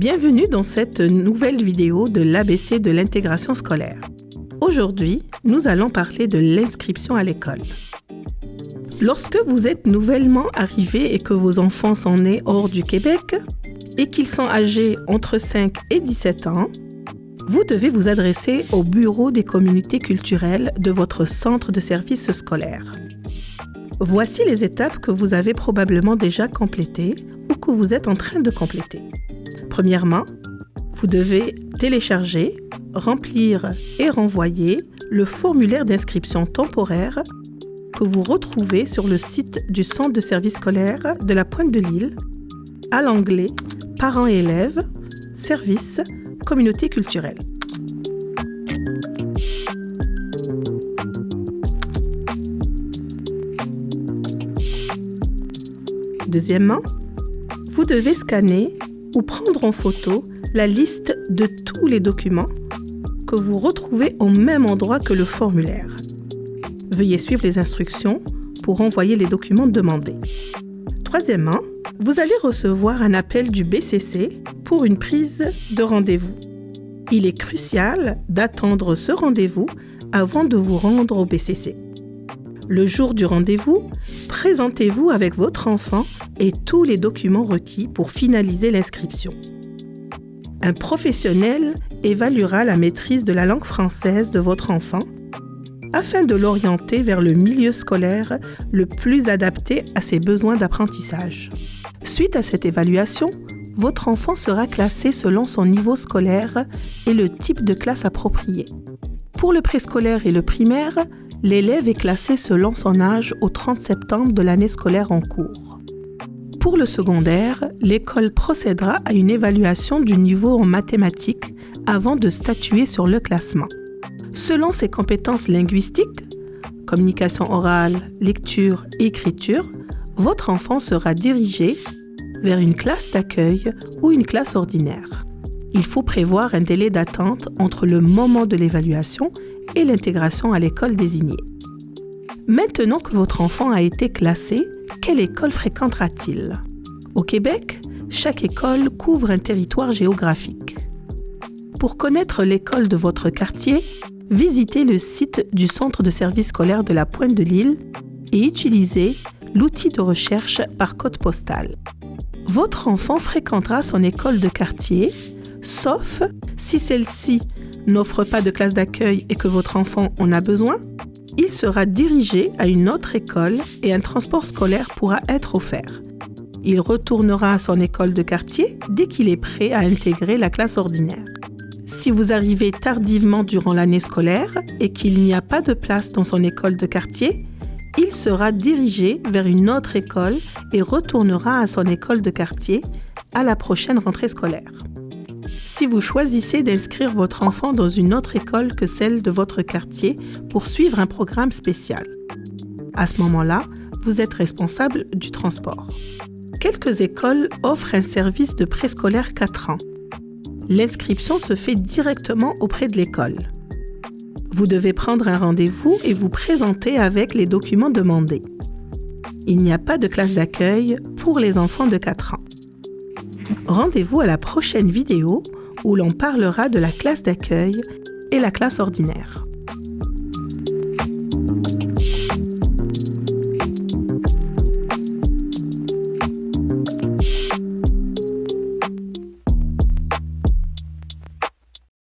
Bienvenue dans cette nouvelle vidéo de l'ABC de l'intégration scolaire. Aujourd'hui, nous allons parler de l'inscription à l'école. Lorsque vous êtes nouvellement arrivé et que vos enfants sont nés hors du Québec et qu'ils sont âgés entre 5 et 17 ans, vous devez vous adresser au bureau des communautés culturelles de votre centre de service scolaire. Voici les étapes que vous avez probablement déjà complétées ou que vous êtes en train de compléter. Premièrement, vous devez télécharger, remplir et renvoyer le formulaire d'inscription temporaire que vous retrouvez sur le site du centre de service scolaire de la Pointe-de-l'Île à l'onglet « Parents et élèves, services, communauté culturelle ». Deuxièmement, vous devez scanner ou prendre en photo la liste de tous les documents que vous retrouvez au même endroit que le formulaire. Veuillez suivre les instructions pour envoyer les documents demandés. Troisièmement, vous allez recevoir un appel du BCC pour une prise de rendez-vous. Il est crucial d'attendre ce rendez-vous avant de vous rendre au BCC. Le jour du rendez-vous, présentez-vous avec votre enfant et tous les documents requis pour finaliser l'inscription. Un professionnel évaluera la maîtrise de la langue française de votre enfant afin de l'orienter vers le milieu scolaire le plus adapté à ses besoins d'apprentissage. Suite à cette évaluation, votre enfant sera classé selon son niveau scolaire et le type de classe approprié. Pour le préscolaire et le primaire, l'élève est classé selon son âge au 30 septembre de l'année scolaire en cours. Pour le secondaire, l'école procédera à une évaluation du niveau en mathématiques avant de statuer sur le classement. Selon ses compétences linguistiques, communication orale, lecture et écriture, votre enfant sera dirigé vers une classe d'accueil ou une classe ordinaire. Il faut prévoir un délai d'attente entre le moment de l'évaluation et l'intégration à l'école désignée. Maintenant que votre enfant a été classé, quelle école fréquentera-t-il? Au Québec, chaque école couvre un territoire géographique. Pour connaître l'école de votre quartier, visitez le site du centre de service scolaire de la Pointe-de-l'Île et utilisez l'outil de recherche par code postal. Votre enfant fréquentera son école de quartier, sauf si celle-ci n'offre pas de classe d'accueil et que votre enfant en a besoin. Il sera dirigé à une autre école et un transport scolaire pourra être offert. Il retournera à son école de quartier dès qu'il est prêt à intégrer la classe ordinaire. Si vous arrivez tardivement durant l'année scolaire et qu'il n'y a pas de place dans son école de quartier, il sera dirigé vers une autre école et retournera à son école de quartier à la prochaine rentrée scolaire. Si vous choisissez d'inscrire votre enfant dans une autre école que celle de votre quartier pour suivre un programme spécial, à ce moment-là, vous êtes responsable du transport. Quelques écoles offrent un service de préscolaire 4 ans. L'inscription se fait directement auprès de l'école. Vous devez prendre un rendez-vous et vous présenter avec les documents demandés. Il n'y a pas de classe d'accueil pour les enfants de 4 ans. Rendez-vous à la prochaine vidéo où l'on parlera de la classe d'accueil et la classe ordinaire.